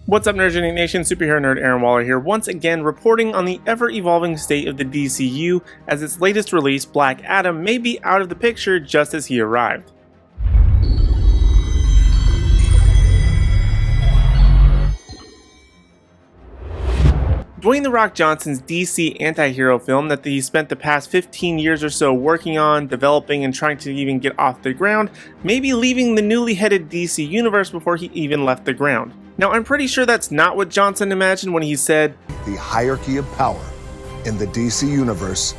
What's up, Nerdgenic Nation? Superhero nerd Aaron Waller here, once again reporting on the ever-evolving state of the DCU as its latest release, Black Adam, may be out of the picture just as he arrived. Dwayne "The Rock" Johnson's DC anti-hero film that he spent the past 15 years or so working on, developing, and trying to even get off the ground, may be leaving the newly headed DC universe before he even left the ground. Now, I'm pretty sure that's not what Johnson imagined when he said, "The hierarchy of power in the DC universe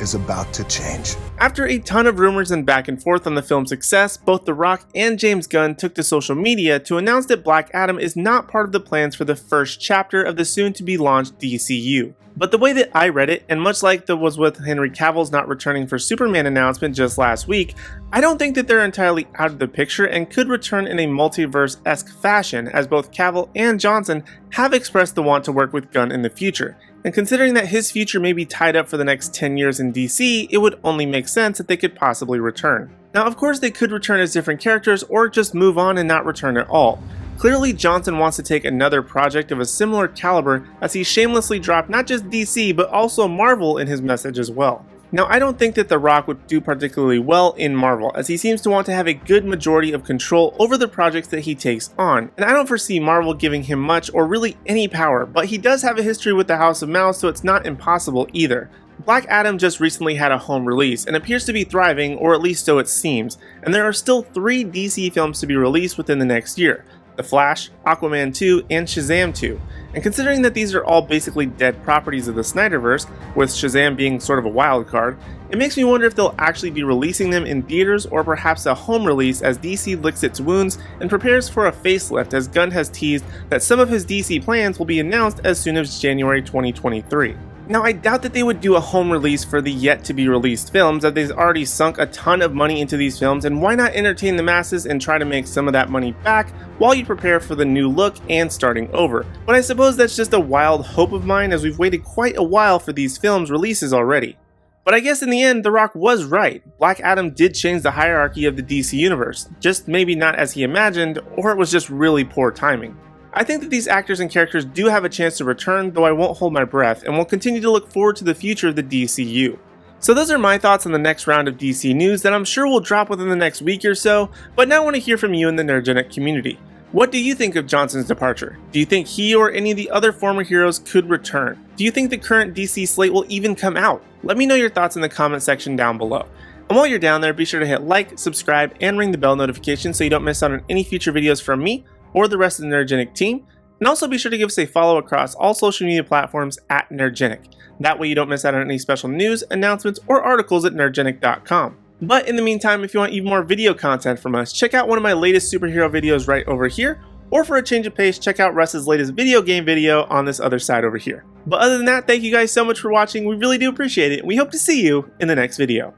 is about to change." After a ton of rumors and back and forth on the film's success, both The Rock and James Gunn took to social media to announce that Black Adam is not part of the plans for the first chapter of the soon-to-be-launched DCU. But the way that I read it, and much like that was with Henry Cavill's not returning for Superman announcement just last week, I don't think that they're entirely out of the picture and could return in a multiverse-esque fashion, as both Cavill and Johnson have expressed the want to work with Gunn in the future. And considering that his future may be tied up for the next 10 years in DC, it would only make sense that they could possibly return. Now, of course, they could return as different characters or just move on and not return at all. Clearly, Johnson wants to take another project of a similar caliber, as he shamelessly dropped not just DC but also Marvel in his message as well. Now, I don't think that The Rock would do particularly well in Marvel, as he seems to want to have a good majority of control over the projects that he takes on, and I don't foresee Marvel giving him much or really any power, but he does have a history with the House of Mouse, so it's not impossible either. Black Adam just recently had a home release and appears to be thriving, or at least so it seems, and there are still 3 DC films to be released within the next year: The Flash, Aquaman 2, and Shazam 2. And considering that these are all basically dead properties of the Snyderverse, with Shazam being sort of a wild card, it makes me wonder if they'll actually be releasing them in theaters or perhaps a home release as DC licks its wounds and prepares for a facelift, as Gunn has teased that some of his DC plans will be announced as soon as January 2023. Now, I doubt that they would do a home release for the yet-to-be-released films, as they've already sunk a ton of money into these films, and why not entertain the masses and try to make some of that money back while you prepare for the new look and starting over. But I suppose that's just a wild hope of mine, as we've waited quite a while for these films' releases already. But I guess in the end, The Rock was right. Black Adam did change the hierarchy of the DC universe, just maybe not as he imagined, or it was just really poor timing. I think that these actors and characters do have a chance to return, though I won't hold my breath, and will continue to look forward to the future of the DCU. So those are my thoughts on the next round of DC news that I'm sure will drop within the next week or so, but now I want to hear from you in the Nerdgenic community. What do you think of Johnson's departure? Do you think he or any of the other former heroes could return? Do you think the current DC slate will even come out? Let me know your thoughts in the comment section down below. And while you're down there, be sure to hit like, subscribe, and ring the bell notification so you don't miss out on any future videos from me or the rest of the Nerdgenic team. And also be sure to give us a follow across all social media platforms at Nerdgenic. That way you don't miss out on any special news, announcements, or articles at nerdgenic.com. But in the meantime, if you want even more video content from us, check out one of my latest superhero videos right over here, or for a change of pace, check out Russ's latest video game video on this other side over here. But other than that, thank you guys so much for watching. We really do appreciate it, and we hope to see you in the next video.